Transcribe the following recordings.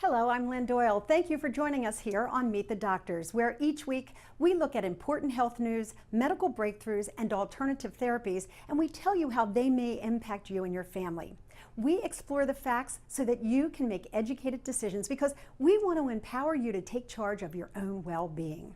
Hello, I'm Lynn Doyle. Thank you for joining us here on Meet the Doctors, where each week we look at important health news, medical breakthroughs, and alternative therapies, and we tell you how they may impact you and your family. We explore the facts so that you can make educated decisions because we want to empower you to take charge of your own well-being.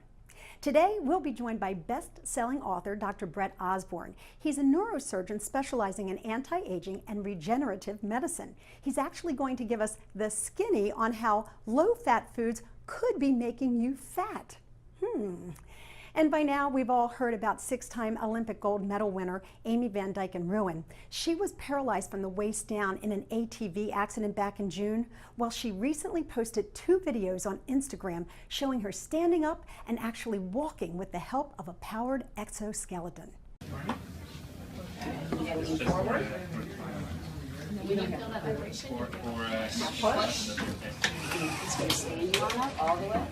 Today, we'll be joined by best-selling author Dr. Brett Osborne. He's a neurosurgeon specializing in anti-aging and regenerative medicine. He's actually going to give us the skinny on how low-fat foods could be making you fat. And by now, we've all heard about six-time Olympic gold medal winner Amy Van Dyken-Ruin. She was paralyzed from the waist down in an ATV accident back in June. Well, she recently posted 2 videos on Instagram showing her standing up and actually walking with the help of a powered exoskeleton. Forward. You don't feel that vibration. Push. It's going to stand you on up all the way.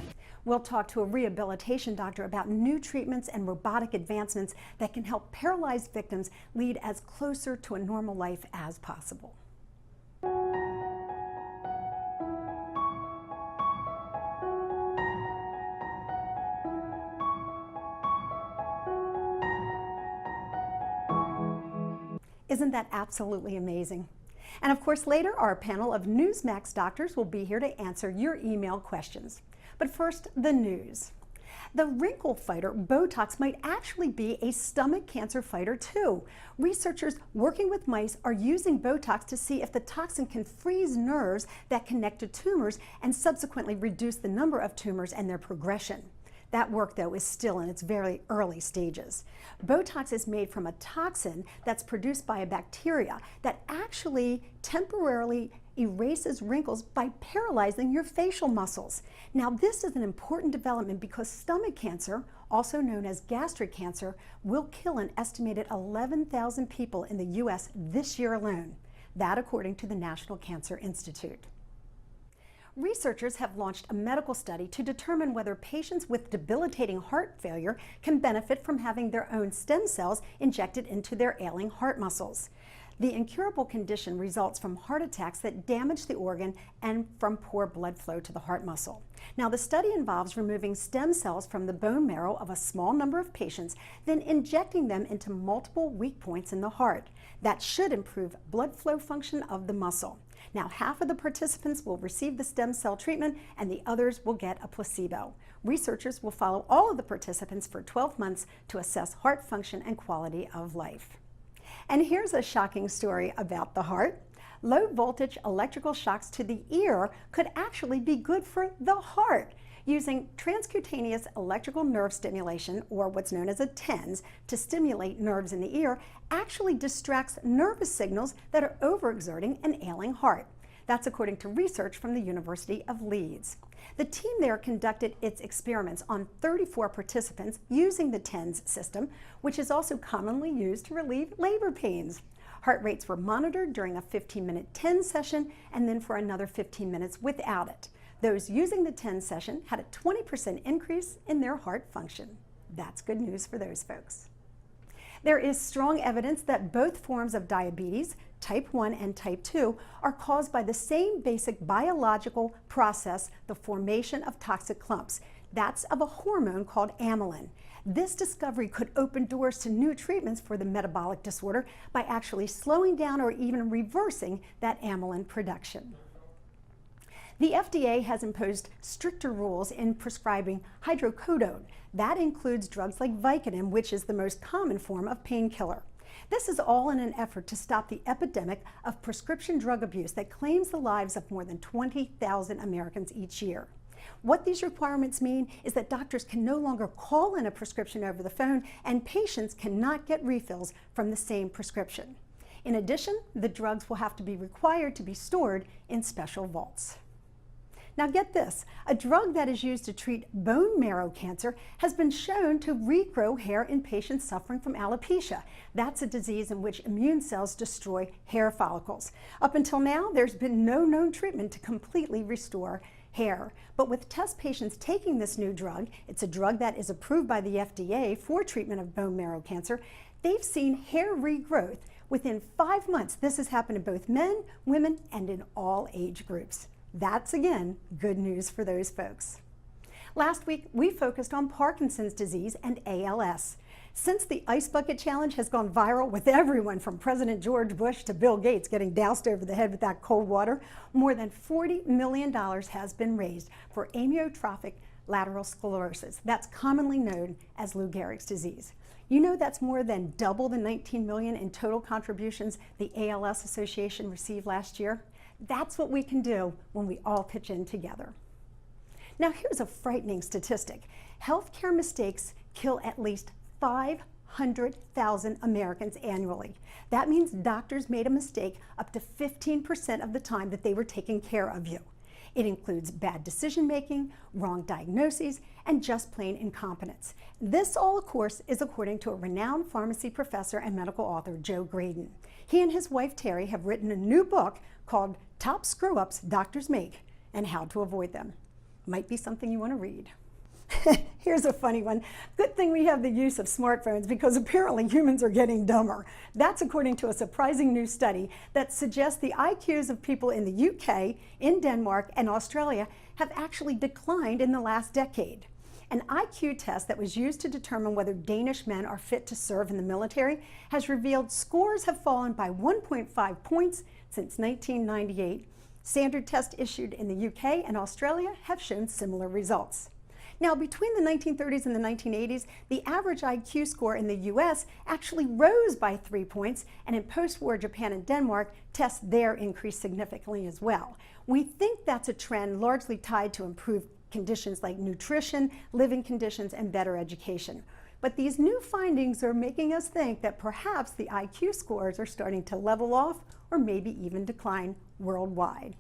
We'll talk to a rehabilitation doctor about new treatments and robotic advancements that can help paralyzed victims lead as closer to a normal life as possible. Isn't that absolutely amazing? And of course, later, our panel of Newsmax doctors will be here to answer your email questions. But first, the news. The wrinkle fighter Botox might actually be a stomach cancer fighter too. Researchers working with mice are using Botox to see if the toxin can freeze nerves that connect to tumors and subsequently reduce the number of tumors and their progression. That work, though, is still in its very early stages. Botox is made from a toxin that's produced by a bacteria that actually temporarily erases wrinkles by paralyzing your facial muscles. Now, this is an important development because stomach cancer, also known as gastric cancer, will kill an estimated 11,000 people in the U.S. this year alone. That according to the National Cancer Institute. Researchers have launched a medical study to determine whether patients with debilitating heart failure can benefit from having their own stem cells injected into their ailing heart muscles. The incurable condition results from heart attacks that damage the organ and from poor blood flow to the heart muscle. Now, the study involves removing stem cells from the bone marrow of a small number of patients, then injecting them into multiple weak points in the heart. That should improve blood flow function of the muscle. Now, half of the participants will receive the stem cell treatment and the others will get a placebo. Researchers will follow all of the participants for 12 months to assess heart function and quality of life. And here's a shocking story about the heart. Low voltage electrical shocks to the ear could actually be good for the heart. Using transcutaneous electrical nerve stimulation, or what's known as a TENS, to stimulate nerves in the ear actually distracts nervous signals that are overexerting an ailing heart. That's according to research from the University of Leeds. The team there conducted its experiments on 34 participants using the TENS system, which is also commonly used to relieve labor pains. Heart rates were monitored during a 15-minute TENS session and then for another 15 minutes without it. Those using the TENS session had a 20% increase in their heart function. That's good news for those folks. There is strong evidence that both forms of diabetes, type 1 and type 2, are caused by the same basic biological process, the formation of toxic clumps. That's of a hormone called amylin. This discovery could open doors to new treatments for the metabolic disorder by actually slowing down or even reversing that amylin production. The FDA has imposed stricter rules in prescribing hydrocodone. That includes drugs like Vicodin, which is the most common form of painkiller. This is all in an effort to stop the epidemic of prescription drug abuse that claims the lives of more than 20,000 Americans each year. What these requirements mean is that doctors can no longer call in a prescription over the phone, and patients cannot get refills from the same prescription. In addition, the drugs will have to be required to be stored in special vaults. Now get this, a drug that is used to treat bone marrow cancer has been shown to regrow hair in patients suffering from alopecia. That's a disease in which immune cells destroy hair follicles. Up until now, there's been no known treatment to completely restore hair. But with test patients taking this new drug, it's a drug that is approved by the FDA for treatment of bone marrow cancer, they've seen hair regrowth within 5 months. This has happened in both men, women, and in all age groups. That's, again, good news for those folks. Last week, we focused on Parkinson's disease and ALS. Since the Ice Bucket Challenge has gone viral with everyone from President George Bush to Bill Gates getting doused over the head with that cold water, more than $40 million has been raised for amyotrophic lateral sclerosis. That's commonly known as Lou Gehrig's disease. You know that's more than double the $19 million in total contributions the ALS Association received last year. That's what we can do when we all pitch in together. Now here's a frightening statistic. Healthcare mistakes kill at least 500,000 Americans annually. That means doctors made a mistake up to 15% of the time that they were taking care of you. It includes bad decision making, wrong diagnoses, and just plain incompetence. This all, of course, is according to a renowned pharmacy professor and medical author, Joe Graydon. He and his wife, Terry, have written a new book called Top Screw-Ups Doctors Make and How to Avoid Them. Might be something you want to read. Here's a funny one. Good thing we have the use of smartphones because apparently humans are getting dumber. That's according to a surprising new study that suggests the IQs of people in the UK, in Denmark, and Australia have actually declined in the last decade. An IQ test that was used to determine whether Danish men are fit to serve in the military has revealed scores have fallen by 1.5 points since 1998. Standard tests issued in the UK and Australia have shown similar results. Now, between the 1930s and the 1980s, the average IQ score in the US actually rose by 3 points, and in post-war Japan and Denmark, tests there increased significantly as well. We think that's a trend largely tied to improved conditions like nutrition, living conditions, and better education. But these new findings are making us think that perhaps the IQ scores are starting to level off or maybe even decline worldwide.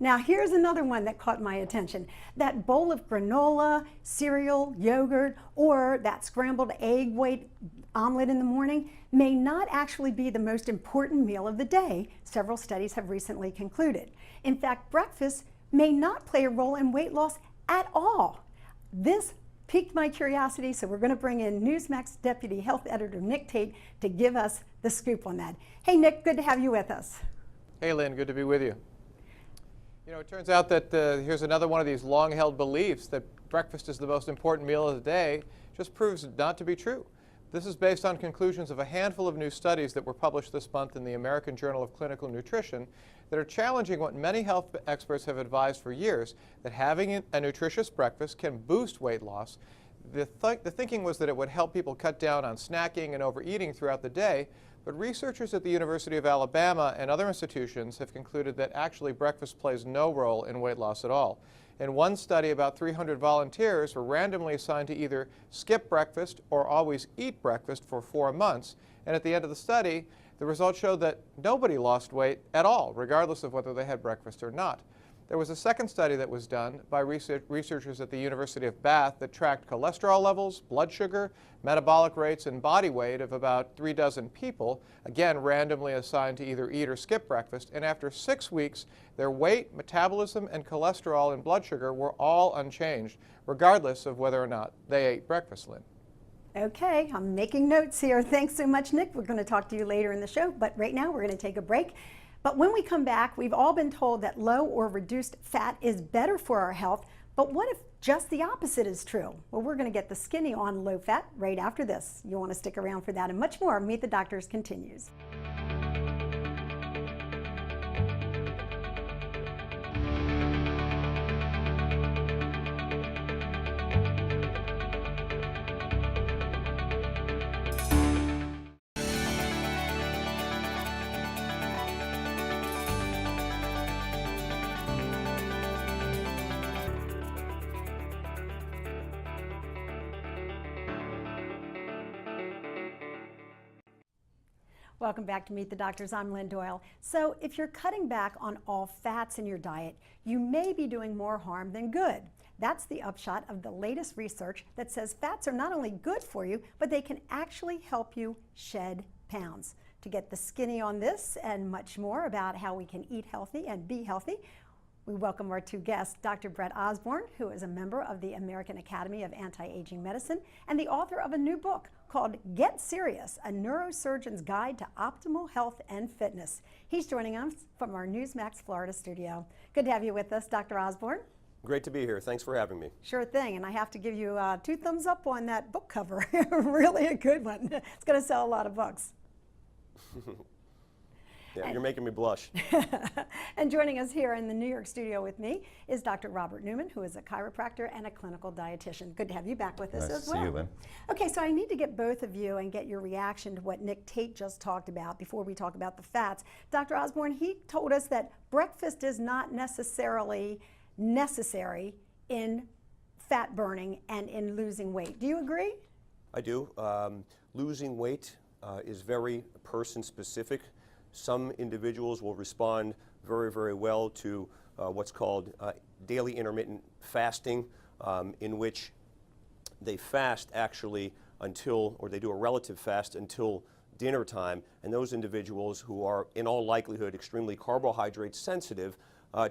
Now here's another one that caught my attention. That bowl of granola, cereal, yogurt, or that scrambled egg white omelet in the morning may not actually be the most important meal of the day, several studies have recently concluded. In fact, breakfast may not play a role in weight loss at all. This piqued my curiosity, so we're going to bring in Newsmax Deputy Health Editor Nick Tate to give us the scoop on that. Hey Nick, good to have you with us. Hey Lynn, good to be with you. You know, it turns out that here's another one of these long-held beliefs that breakfast is the most important meal of the day, just proves not to be true. This is based on conclusions of a handful of new studies that were published this month in the American Journal of Clinical Nutrition that are challenging what many health experts have advised for years, that having a nutritious breakfast can boost weight loss. The thinking was that it would help people cut down on snacking and overeating throughout the day, but researchers at the University of Alabama and other institutions have concluded that actually breakfast plays no role in weight loss at all. In one study, about 300 volunteers were randomly assigned to either skip breakfast or always eat breakfast for 4 months, and at the end of the study, the results showed that nobody lost weight at all, regardless of whether they had breakfast or not. There was a second study that was done by researchers at the University of Bath that tracked cholesterol levels, blood sugar, metabolic rates, and body weight of about 36 people, again randomly assigned to either eat or skip breakfast, and after 6 weeks, their weight, metabolism, and cholesterol and blood sugar were all unchanged, regardless of whether or not they ate breakfast, Lynn. Okay, I'm making notes here. Thanks so much, Nick. We're going to talk to you later in the show, but right now we're going to take a break. But when we come back, we've all been told that low or reduced fat is better for our health, but what if just the opposite is true? Well, we're going to get the skinny on low fat right after this. You'll want to stick around for that and much more. Meet the Doctors continues. Welcome back to Meet the Doctors. I'm Lynn Doyle. So if you're cutting back on all fats in your diet, you may be doing more harm than good. That's the upshot of the latest research that says fats are not only good for you, but they can actually help you shed pounds. To get the skinny on this and much more about how we can eat healthy and be healthy, we welcome our two guests, Dr. Brett Osborne, who is a member of the American Academy of Anti-Aging Medicine and the author of a new book called Get Serious, a neurosurgeon's guide to optimal health and fitness. He's joining us from our Newsmax Florida studio. Good to have you with us, Dr. Osborne. Great to be here. Thanks for having me. Sure thing, and I have to give you 2 thumbs up on that book cover. Really a good one. It's going to sell a lot of books. Yeah, you're making me blush. And joining us here in the New York studio with me is Dr. Robert Newman, who is a chiropractor and a clinical dietitian. Good to have you back with us Nice as to well. see you, Lynn. Okay, so I need to get both of you and get your reaction to what Nick Tate just talked about before we talk about the fats. Dr. Osborne, he told us that breakfast is not necessarily necessary in fat burning and in losing weight. Do you agree? I do. Losing weight is very person specific. Some individuals will respond very, very well to what's called daily intermittent fasting, in which they fast actually until, or they do a relative fast until dinner time, and those individuals who are in all likelihood extremely carbohydrate sensitive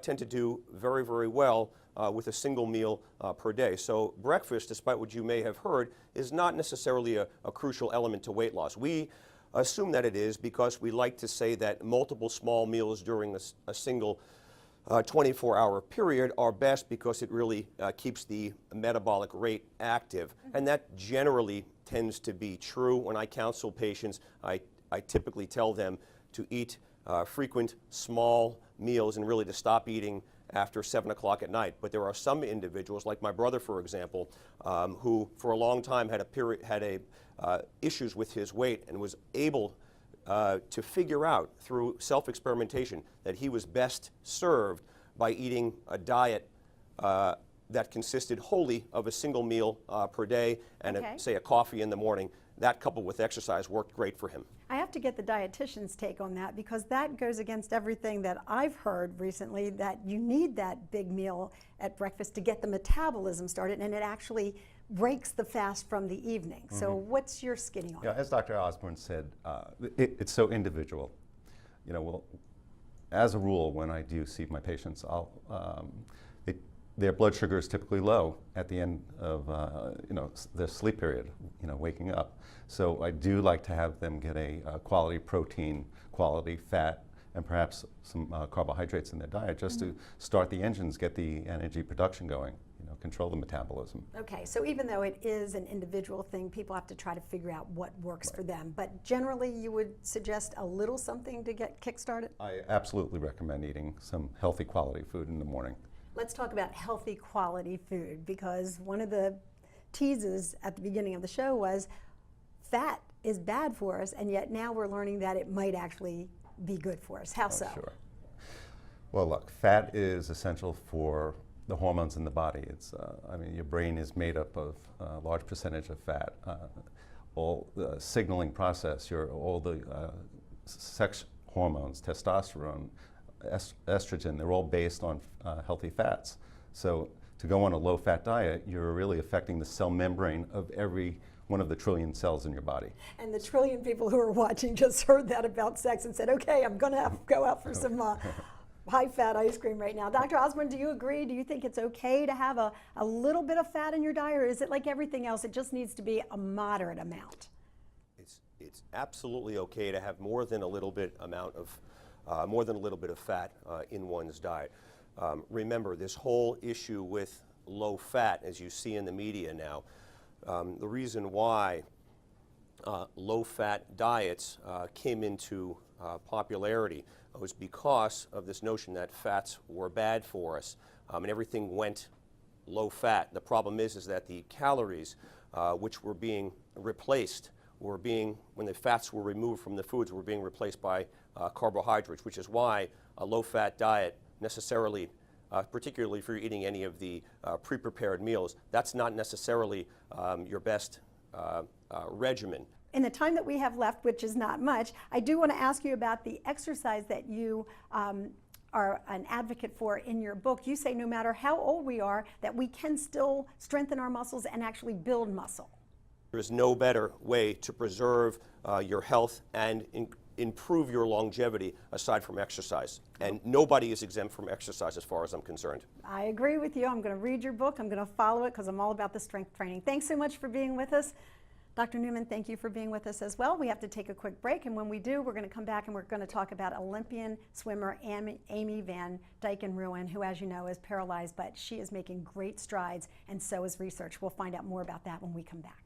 tend to do very, very well with a single meal per day. So breakfast, despite what you may have heard, is not necessarily a crucial element to weight loss. We assume that it is because we like to say that multiple small meals during a single 24-hour period are best because it really keeps the metabolic rate active. And that generally tends to be true. When I counsel patients, I typically tell them to eat frequent small meals and really to stop eating after 7 o'clock at night. But there are some individuals, like my brother, for example, who for a long time had issues with his weight and was able to figure out through self-experimentation that he was best served by eating a diet that consisted wholly of a single meal per day and, say, a coffee in the morning. That coupled with exercise worked great for him. I have to get the dietitian's take on that because that goes against everything that I've heard recently, that you need that big meal at breakfast to get the metabolism started, and it actually breaks the fast from the evening. Mm-hmm. So what's your skinny on it? As Dr. Osborne said, it's so individual. You know, well, as a rule, when I do see my patients, their blood sugar is typically low at the end of their sleep period, waking up. So I do like to have them get a quality protein, quality fat, and perhaps some carbohydrates in their diet just to start the engines, get the energy production going, control the metabolism. Okay, so even though it is an individual thing, people have to try to figure out what works for them. But generally, you would suggest a little something to get kick-started? I absolutely recommend eating some healthy quality food in the morning. Let's talk about healthy quality food, because one of the teases at the beginning of the show was fat is bad for us, and yet now we're learning that it might actually be good for us. How so? Sure. Well, look, fat is essential for the hormones in the body. It's, your brain is made up of a large percentage of fat. All the signaling process, all the sex hormones, testosterone, estrogen, they're all based on healthy fats. So to go on a low-fat diet, you're really affecting the cell membrane of every one of the trillion cells in your body. And the trillion people who are watching just heard that about sex and said, okay, I'm going to go out for some high-fat ice cream right now. Dr. Osborne, do you agree? Do you think it's okay to have a little bit of fat in your diet, or is it like everything else, it just needs to be a moderate amount? It's absolutely okay to have more than a little bit of fat in one's diet. Remember, this whole issue with low fat, as you see in the media now, the reason why low-fat diets came into popularity was because of this notion that fats were bad for us, and everything went low-fat. The problem is that the calories which were being replaced when the fats were removed from the foods, were being replaced by carbohydrates, which is why a low-fat diet necessarily, particularly if you're eating any of the pre-prepared meals, that's not necessarily your best regimen. In the time that we have left, which is not much, I do want to ask you about the exercise that you are an advocate for in your book. You say no matter how old we are, that we can still strengthen our muscles and actually build muscle. There is no better way to preserve your health and improve your longevity aside from exercise. And nobody is exempt from exercise as far as I'm concerned. I agree with you. I'm going to read your book. I'm going to follow it because I'm all about the strength training. Thanks so much for being with us. Dr. Newman, thank you for being with us as well. We have to take a quick break, and when we do, we're going to come back and we're going to talk about Olympian swimmer Amy Van Dyken-Ruin, who, as you know, is paralyzed, but she is making great strides, and so is research. We'll find out more about that when we come back.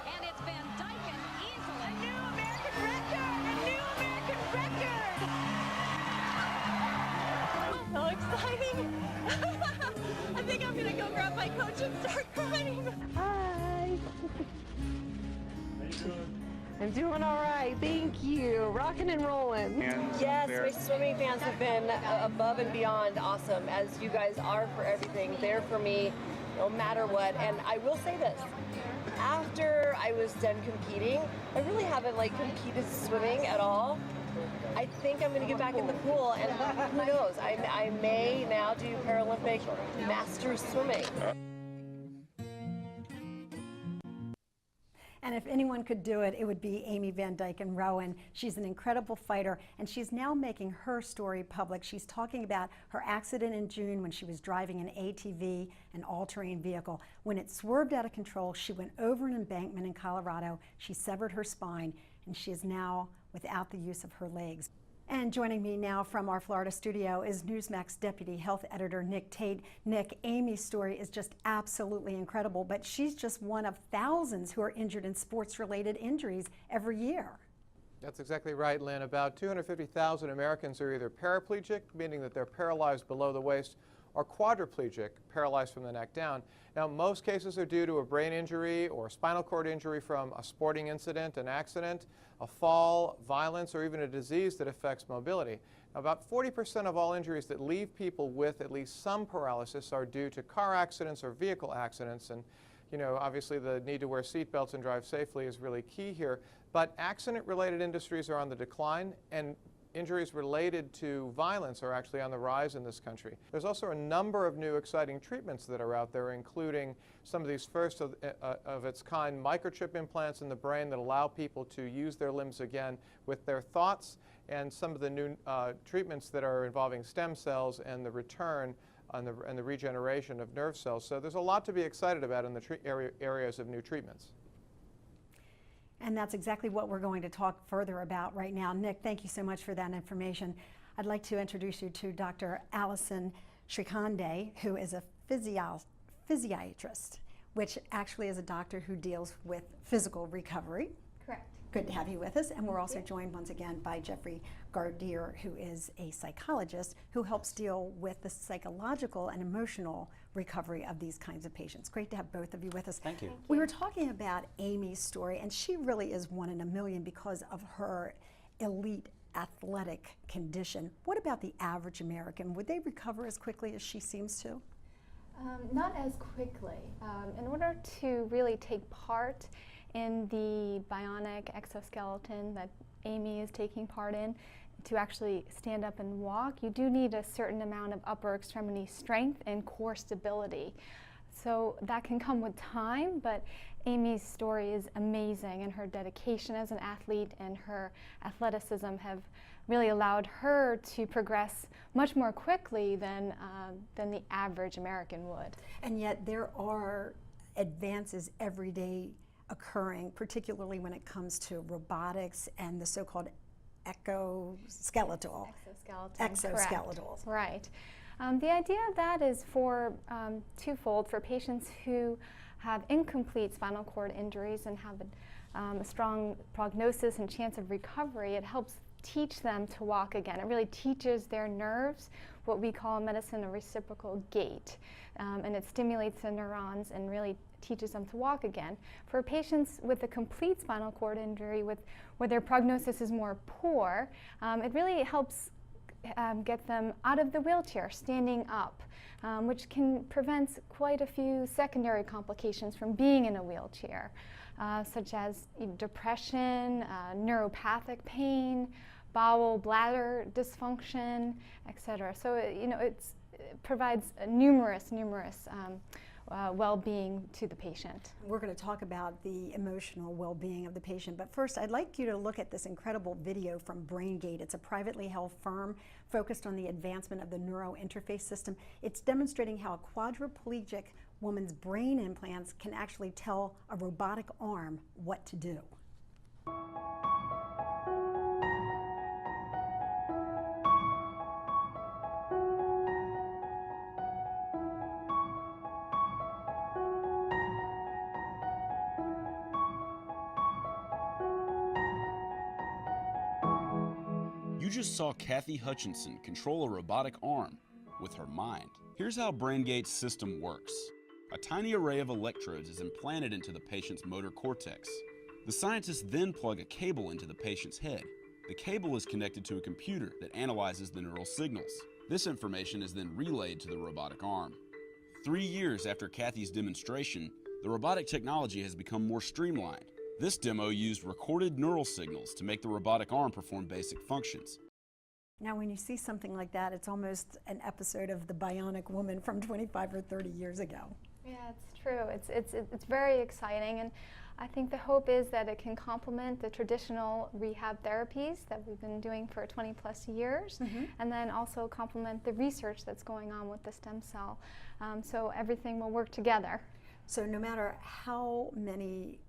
And it's Van Dyken easily. A new American record! A new American record! So exciting! I think I'm gonna go grab my coach and start crying. Hi! I'm doing all right, thank you. Rocking and rolling. Yes, my swimming fans have been above and beyond awesome, as you guys are for everything. There for me, no matter what. And I will say this, after I was done competing, I really haven't competed swimming at all. I think I'm going to get back in the pool, and who knows, I may now do Paralympic Masters swimming. And if anyone could do it, it would be Amy Van Dyken-Ruin. She's an incredible fighter, and she's now making her story public. She's talking about her accident in June when she was driving an ATV, an all-terrain vehicle. When it swerved out of control, she went over an embankment in Colorado. She severed her spine, and she is now without the use of her legs. And joining me now from our Florida studio is Newsmax Deputy Health Editor Nick Tate. Nick, Amy's story is just absolutely incredible, but she's just one of thousands who are injured in sports-related injuries every year. That's exactly right, Lynn. About 250,000 Americans are either paraplegic, meaning that they're paralyzed below the waist, or quadriplegic, paralyzed from the neck down. Now, most cases are due to a brain injury or spinal cord injury from a sporting incident, an accident, a fall, violence, or even a disease that affects mobility. Now, about 40% of all injuries that leave people with at least some paralysis are due to car accidents or vehicle accidents. And, you know, obviously the need to wear seatbelts and drive safely is really key here. But accident-related industries are on the decline, and injuries related to violence are actually on the rise in this country. There's also a number of new exciting treatments that are out there, including some of these first of its kind microchip implants in the brain that allow people to use their limbs again with their thoughts, and some of the new treatments that are involving stem cells and the return and the regeneration of nerve cells. So there's a lot to be excited about in the areas of new treatments. And that's exactly what we're going to talk further about right now. Nick, thank you so much for that information. I'd like to introduce you to Dr. Allison Shrikande, who is a physiatrist, which actually is a doctor who deals with physical recovery. Correct. Good to have you with us. And we're also joined once again by Jeffrey Gardier, who is a psychologist who helps deal with the psychological and emotional recovery of these kinds of patients. Great to have both of you with us. Thank you. We were talking about Amy's story, and she really is one in a million because of her elite athletic condition. What about the average American? Would they recover as quickly as she seems to? Not as quickly. In order to really take part in the bionic exoskeleton that Amy is taking part in, to actually stand up and walk, you do need a certain amount of upper extremity strength and core stability. So that can come with time, but Amy's story is amazing, and her dedication as an athlete and her athleticism have really allowed her to progress much more quickly than the average American would. And yet there are advances every day occurring, particularly when it comes to robotics and the so-called exoskeletals. Exoskeletals. Right. The idea of that is for twofold. For patients who have incomplete spinal cord injuries and have a strong prognosis and chance of recovery, it helps teach them to walk again. It really teaches their nerves what we call in medicine a reciprocal gait, and it stimulates the neurons and really teaches them to walk again. For patients with a complete spinal cord injury where their prognosis is more poor, it really helps get them out of the wheelchair, standing up, which can prevent quite a few secondary complications from being in a wheelchair. such as depression, neuropathic pain, bowel, bladder dysfunction, etc. So it provides numerous well-being to the patient. We're going to talk about the emotional well-being of the patient, but first I'd like you to look at this incredible video from BrainGate. It's a privately held firm focused on the advancement of the neurointerface system. It's demonstrating how a quadriplegic woman's brain implants can actually tell a robotic arm what to do. You just saw Kathy Hutchinson control a robotic arm with her mind. Here's how BrainGate's system works. A tiny array of electrodes is implanted into the patient's motor cortex. The scientists then plug a cable into the patient's head. The cable is connected to a computer that analyzes the neural signals. This information is then relayed to the robotic arm. 3 years after Kathy's demonstration, the robotic technology has become more streamlined. This demo used recorded neural signals to make the robotic arm perform basic functions. Now, when you see something like that, it's almost an episode of The Bionic Woman from 25 or 30 years ago. Yeah, it's true. It's very exciting, and I think the hope is that it can complement the traditional rehab therapies that we've been doing for 20 plus years, and then also complement the research that's going on with the stem cell. So everything will work together. So no matter how many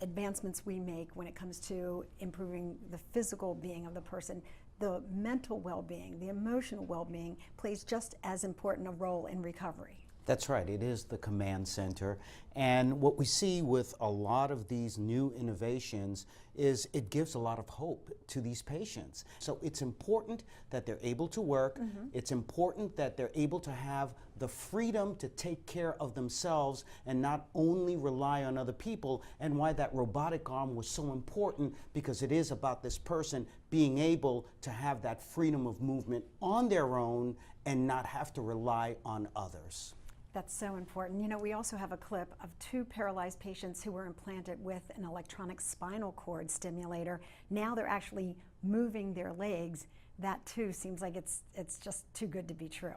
advancements we make when it comes to improving the physical being of the person, the mental well-being, the emotional well-being plays just as important a role in recovery. That's right, it is the command center. And what we see with a lot of these new innovations is it gives a lot of hope to these patients. So it's important that they're able to work. It's important that they're able to have the freedom to take care of themselves and not only rely on other people, and why that robotic arm was so important, because it is about this person being able to have that freedom of movement on their own and not have to rely on others. That's so important. You know, we also have a clip of 2 paralyzed patients who were implanted with an electronic spinal cord stimulator. Now they're actually moving their legs. That too seems like it's just too good to be true.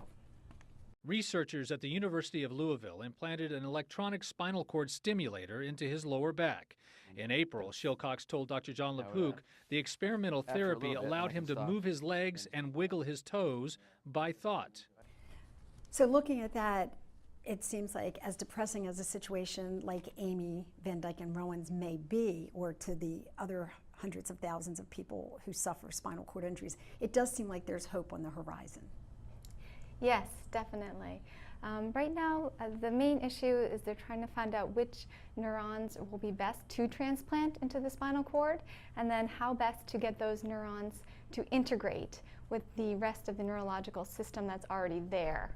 Researchers at the University of Louisville implanted an electronic spinal cord stimulator into his lower back. In April, Shilcox told Dr. John LePuc the experimental therapy allowed him to move his legs and wiggle his toes by thought. So looking at that, it seems like as depressing as a situation like Amy Van Dyke and Rowan's may be, or to the other hundreds of thousands of people who suffer spinal cord injuries, it does seem like there's hope on the horizon. Yes, definitely. Right now, the main issue is they're trying to find out which neurons will be best to transplant into the spinal cord, and then how best to get those neurons to integrate with the rest of the neurological system that's already there.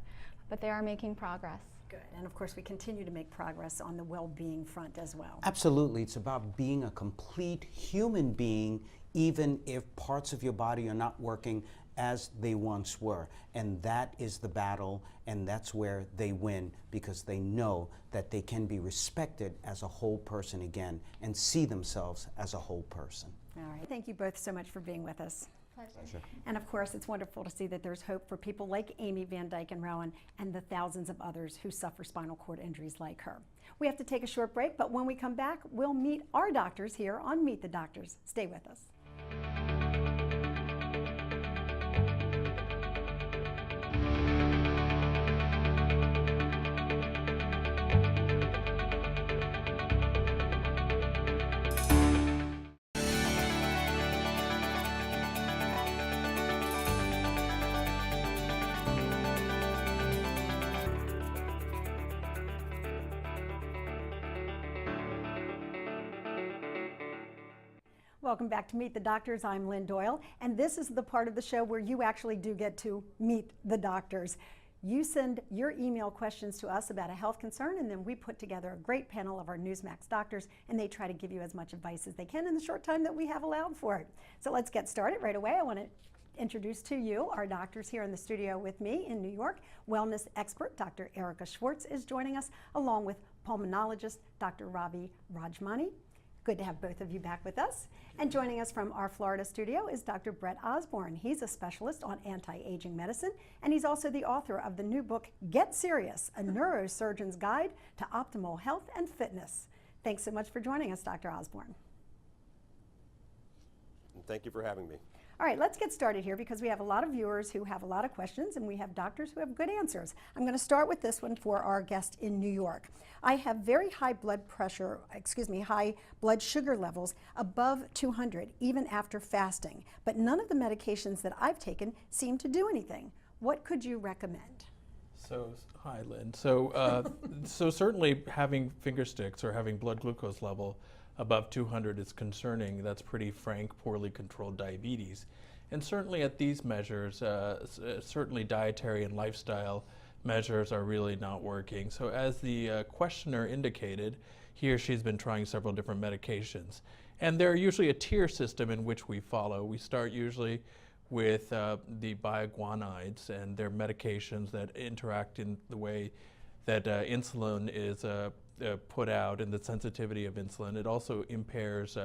But they are making progress. Good. And of course, we continue to make progress on the well-being front as well. Absolutely. It's about being a complete human being, even if parts of your body are not working as they once were. And that is the battle, and that's where they win, because they know that they can be respected as a whole person again and see themselves as a whole person. All right. Thank you both so much for being with us. Pleasure. And of course, it's wonderful to see that there's hope for people like Amy Van Dyke and Rowan and the thousands of others who suffer spinal cord injuries like her. We have to take a short break, but when we come back, we'll meet our doctors here on Meet the Doctors. Stay with us. Welcome back to Meet the Doctors. I'm Lynn Doyle, and this is the part of the show where you actually do get to meet the doctors. You send your email questions to us about a health concern, and then we put together a great panel of our Newsmax doctors, and they try to give you as much advice as they can in the short time that we have allowed for it. So let's get started right away. I want to introduce to you our doctors here in the studio with me in New York. Wellness expert Dr. Erica Schwartz is joining us, along with pulmonologist, Dr. Ravi Rajmani. Good to have both of you back with us. And joining us from our Florida studio is Dr. Brett Osborne. He's a specialist on anti-aging medicine, and he's also the author of the new book, Get Serious, A Neurosurgeon's Guide to Optimal Health and Fitness. Thanks so much for joining us, Dr. Osborne. Thank you for having me. All right, let's get started here because we have a lot of viewers who have a lot of questions and we have doctors who have good answers. I'm going to start with this one for our guest in New York. I have very high high blood sugar levels above 200 even after fasting, but none of the medications that I've taken seem to do anything. What could you recommend? So, hi, Lynn. So, so certainly having finger sticks or having blood glucose level above 200 is concerning. That's pretty frank, poorly controlled diabetes. And certainly at these measures, certainly dietary and lifestyle measures are really not working. So as the questioner indicated, he or she's been trying several different medications. And they're usually a tier system in which we follow. We start usually with the bioguanides, and they're medications that interact in the way that insulin is put out and the sensitivity of insulin. It also impairs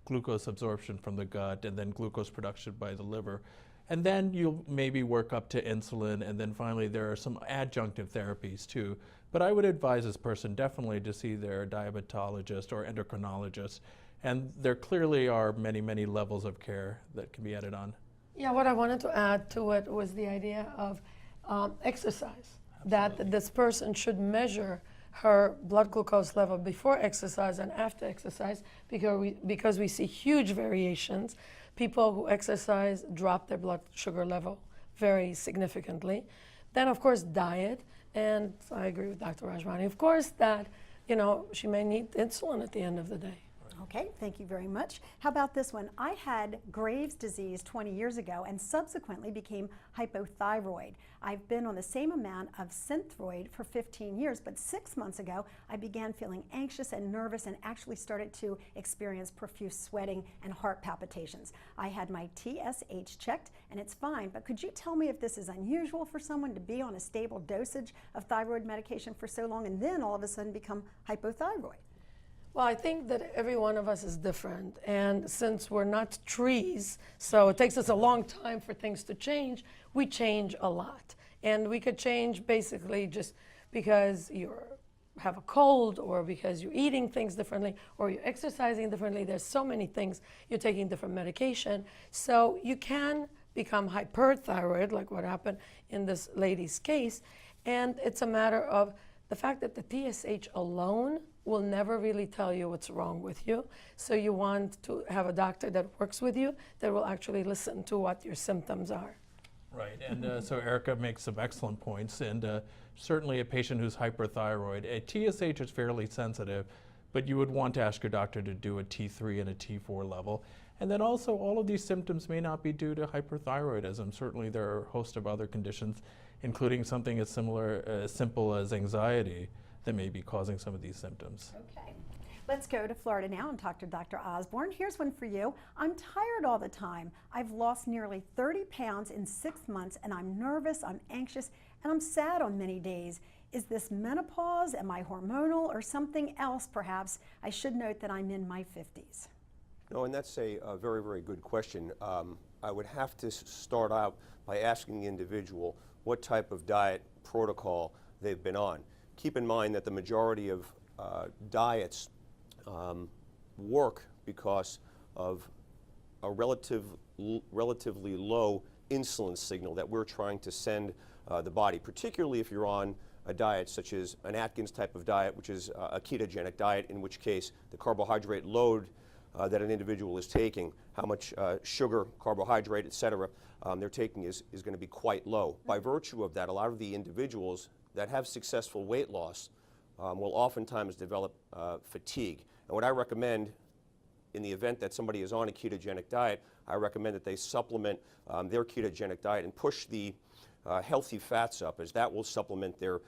glucose absorption from the gut and then glucose production by the liver. And then you'll maybe work up to insulin, and then finally there are some adjunctive therapies too. But I would advise this person definitely to see their diabetologist or endocrinologist. And there clearly are many, many levels of care that can be added on. Yeah, what I wanted to add to it was the idea of exercise. Absolutely. That this person should measure her blood glucose level before exercise and after exercise because we see huge variations. People who exercise drop their blood sugar level very significantly. Then, of course, diet, and I agree with Dr. Rajmani, of course, that, you know, she may need insulin at the end of the day. Okay, thank you very much. How about this one? I had Graves' disease 20 years ago and subsequently became hypothyroid. I've been on the same amount of Synthroid for 15 years, but 6 months ago, I began feeling anxious and nervous and actually started to experience profuse sweating and heart palpitations. I had my TSH checked and it's fine, but could you tell me if this is unusual for someone to be on a stable dosage of thyroid medication for so long and then all of a sudden become hypothyroid? Well, I think that every one of us is different, and since we're not trees, so it takes us a long time for things to change, we change a lot. And we could change basically just because you have a cold or because you're eating things differently or you're exercising differently. There's so many things. You're taking different medication. So you can become hyperthyroid, like what happened in this lady's case, and it's a matter of the fact that the TSH alone will never really tell you what's wrong with you. So you want to have a doctor that works with you that will actually listen to what your symptoms are. Right, and so Erica makes some excellent points, and certainly a patient who's hyperthyroid, a TSH is fairly sensitive, but you would want to ask your doctor to do a T3 and a T4 level. And then also all of these symptoms may not be due to hyperthyroidism. Certainly there are a host of other conditions, including something as simple as anxiety that may be causing some of these symptoms. Okay. Let's go to Florida now and talk to Dr. Osborne. Here's one for you. I'm tired all the time. I've lost nearly 30 pounds in 6 months, and I'm nervous, I'm anxious, and I'm sad on many days. Is this menopause? Am I hormonal or something else perhaps? I should note that I'm in my 50s. No, and that's a very, very good question. I would have to start out by asking the individual what type of diet protocol they've been on. Keep in mind that the majority of diets work because of a relatively low insulin signal that we're trying to send the body, particularly if you're on a diet such as an Atkins type of diet, which is a ketogenic diet, in which case the carbohydrate load that an individual is taking, how much sugar, carbohydrate, et cetera, they're taking is going to be quite low. By virtue of that, a lot of the individuals that have successful weight loss will oftentimes develop fatigue. And what I recommend in the event that somebody is on a ketogenic diet, I recommend that they supplement their ketogenic diet and push the healthy fats up, as that will supplement their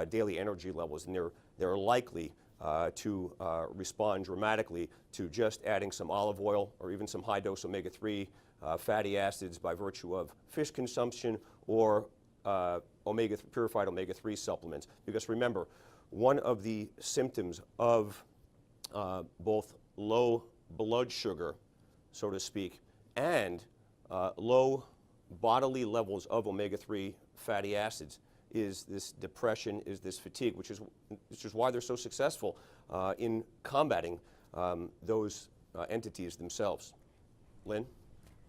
daily energy levels, and they're likely to respond dramatically to just adding some olive oil or even some high-dose omega-3 fatty acids by virtue of fish consumption or purified omega-3 supplements. Because remember, one of the symptoms of both low blood sugar, so to speak, and low bodily levels of omega-3 fatty acids is this depression, is this fatigue, which is why they're so successful in combating those entities themselves. Lynn?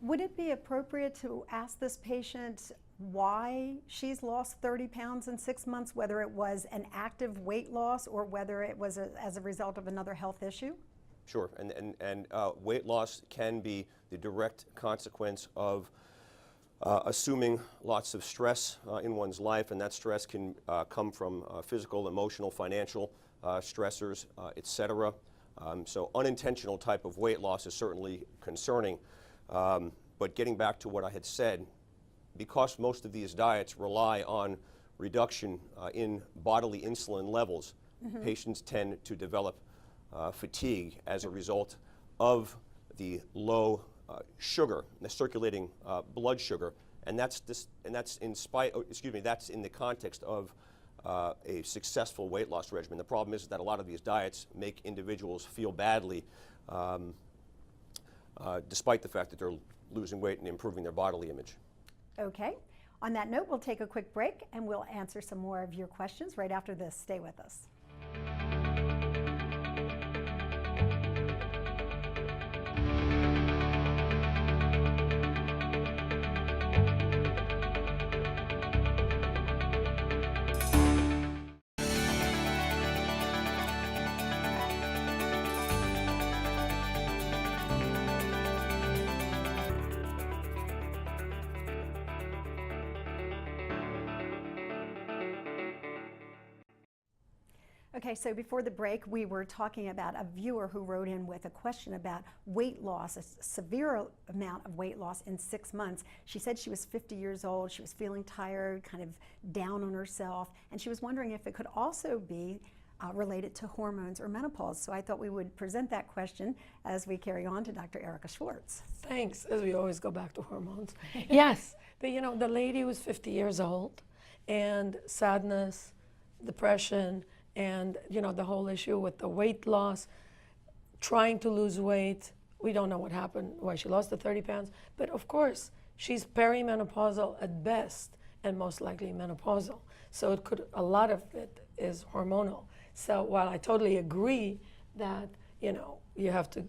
Would it be appropriate to ask this patient why she's lost 30 pounds in 6 months, whether it was an active weight loss or whether it was as a result of another health issue? Sure, and weight loss can be the direct consequence of assuming lots of stress in one's life, and that stress can come from physical, emotional, financial stressors, etc. So unintentional type of weight loss is certainly concerning. But getting back to what I had said, because most of these diets rely on reduction in bodily insulin levels, patients tend to develop fatigue as a result of the low sugar, the circulating blood sugar, and that's in the context of a successful weight loss regimen. The problem is that a lot of these diets make individuals feel badly, despite the fact that they're losing weight and improving their bodily image. Okay. On that note, we'll take a quick break and we'll answer some more of your questions right after this. Stay with us. Okay, so before the break, we were talking about a viewer who wrote in with a question about weight loss, a severe amount of weight loss in 6 months. She said she was 50 years old, she was feeling tired, kind of down on herself, and she was wondering if it could also be related to hormones or menopause. So I thought we would present that question as we carry on to Dr. Erica Schwartz. Thanks, as we always go back to hormones. Yes, the lady was 50 years old, and sadness, depression, and the whole issue with the weight loss, trying to lose weight. We don't know what happened, why she lost the 30 pounds, but of course, she's perimenopausal at best and most likely menopausal. So a lot of it is hormonal. So while I totally agree that, you have to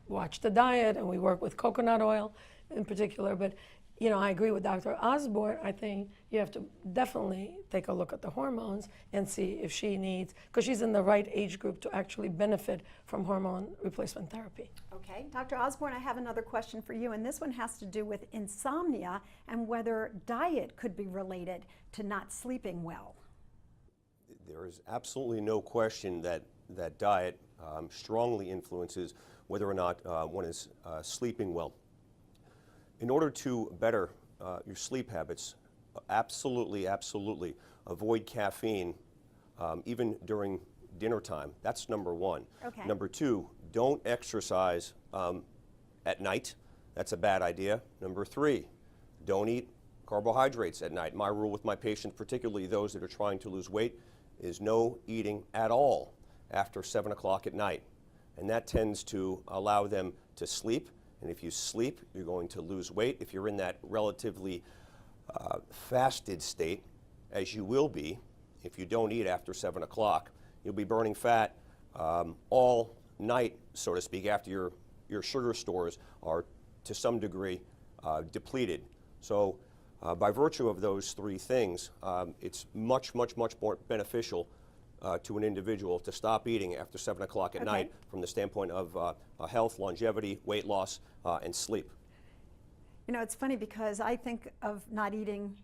watch the diet, and we work with coconut oil in particular, but I agree with Dr. Osborne. I think you have to definitely take a look at the hormones and see if she needs, because she's in the right age group to actually benefit from hormone replacement therapy. Okay, Dr. Osborne, I have another question for you, and this one has to do with insomnia and whether diet could be related to not sleeping well. There is absolutely no question that diet strongly influences whether or not one is sleeping well. In order to better your sleep habits, absolutely avoid caffeine, even during dinner time. That's number one. Okay. Number two, don't exercise at night. That's a bad idea. Number three, don't eat carbohydrates at night. My rule with my patients, particularly those that are trying to lose weight, is no eating at all after 7 o'clock at night. And that tends to allow them to sleep. And if you sleep, you're going to lose weight. If you're in that relatively fasted state, as you will be, if you don't eat after 7 o'clock, you'll be burning fat all night, so to speak, after your sugar stores are to some degree depleted. So by virtue of those three things, it's much more beneficial to an individual to stop eating after 7 o'clock at night from the standpoint of health, longevity, weight loss, and sleep. It's funny because I think of not eating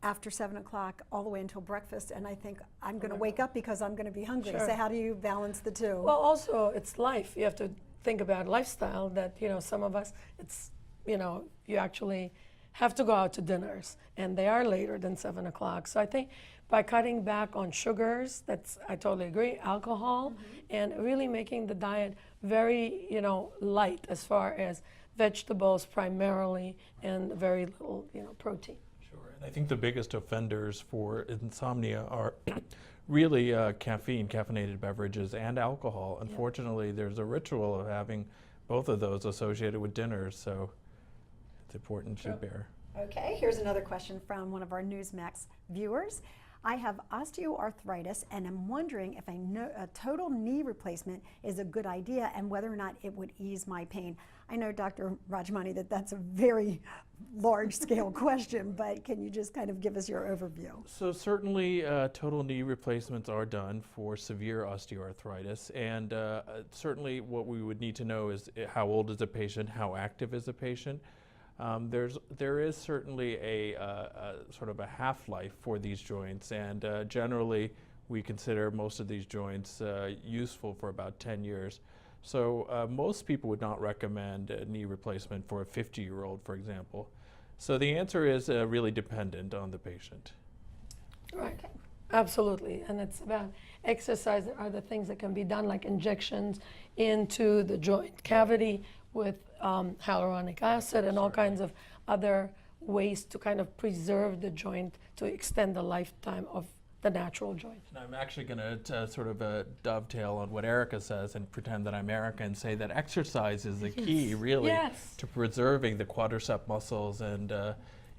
after 7 o'clock all the way until breakfast, and I think I'm going to wake up because I'm going to be hungry. Sure. So how do you balance the two? Well, also, it's life. You have to think about lifestyle that, some of us, it's, you actually have to go out to dinners, and they are later than 7 o'clock. So I think by cutting back on sugars, I totally agree, alcohol, and really making the diet very, light as far as vegetables primarily and very little, protein. Sure, I think the biggest offenders for insomnia are really caffeinated beverages and alcohol. Unfortunately, there's a ritual of having both of those associated with dinners, so it's important to bear. Okay, here's another question from one of our Newsmax viewers. I have osteoarthritis and I'm wondering if a total knee replacement is a good idea and whether or not it would ease my pain. I know, Dr. Rajmani, that that's a very large-scale question, but can you just kind of give us your overview? So certainly total knee replacements are done for severe osteoarthritis, and certainly what we would need to know is how old is a patient, how active is a patient. There is certainly a sort of a half-life for these joints, and generally we consider most of these joints useful for about 10 years. So most people would not recommend a knee replacement for a 50-year-old, for example. So the answer is really dependent on the patient. Right. Okay. Absolutely. And it's about exercise. There are the things that can be done, like injections into the joint cavity with hyaluronic acid and all kinds of other ways to kind of preserve the joint to extend the lifetime of the natural joint. And I'm actually going to sort of dovetail on what Erica says and pretend that I'm Erica and say that exercise is the key, really, to preserving the quadricep muscles and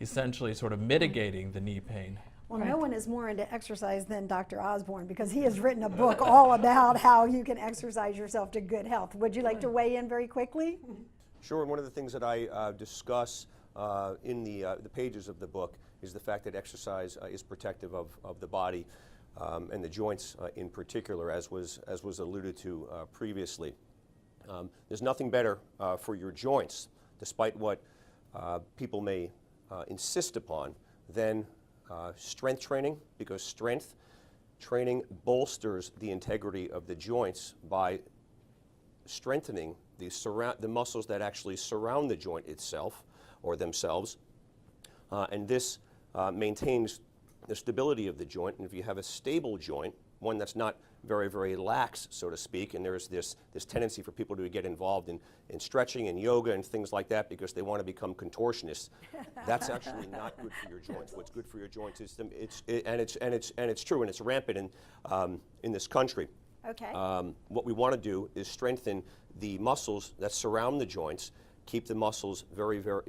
essentially sort of mitigating the knee pain. Well, no one is more into exercise than Dr. Osborne, because he has written a book all about how you can exercise yourself to good health. Would you like to weigh in very quickly? Sure, and one of the things that I discuss in the pages of the book is the fact that exercise is protective of the body and the joints in particular, as was alluded to previously. There's nothing better for your joints, despite what people may insist upon, than strength training, because strength training bolsters the integrity of the joints by strengthening the muscles that actually surround the joint itself or themselves, and this maintains the stability of the joint. And if you have a stable joint, one that's not very, very lax, so to speak, and there's this tendency for people to get involved in stretching and yoga and things like that because they want to become contortionists. That's actually not good for your joints. What's good for your joints is it's true, and it's rampant in this country. Okay. What we want to do is strengthen the muscles that surround the joints, keep the muscles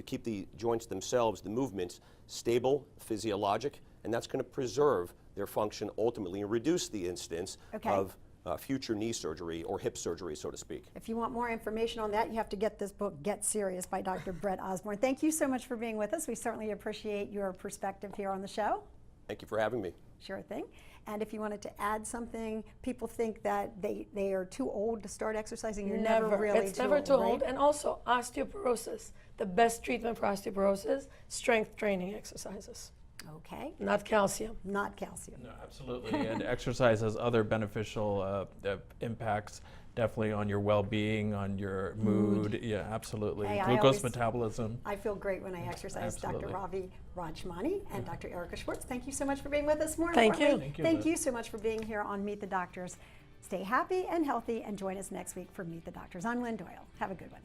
keep the joints themselves, the movements, stable, physiologic, and that's going to preserve their function ultimately and reduce the incidence of future knee surgery or hip surgery, so to speak. If you want more information on that, you have to get this book, Get Serious, by Dr. Brett Osborne. Thank you so much for being with us. We certainly appreciate your perspective here on the show. Thank you for having me. Sure thing. And if you wanted to add something, people think that they are too old to start exercising. You're never really It's never too old. And also osteoporosis. The best treatment for osteoporosis, strength training exercises. Okay. Not calcium. Not calcium. No, absolutely. And exercise has other beneficial impacts, definitely on your well-being, on your mood. Yeah, absolutely. Hey, glucose metabolism. I feel great when I exercise. Absolutely. Dr. Ravi Rajmani and Dr. Erica Schwartz, thank you so much for being with us. More Thank you. importantly, thank you so much for being here on Meet the Doctors. Stay happy and healthy and join us next week for Meet the Doctors. I'm Lynn Doyle. Have a good one.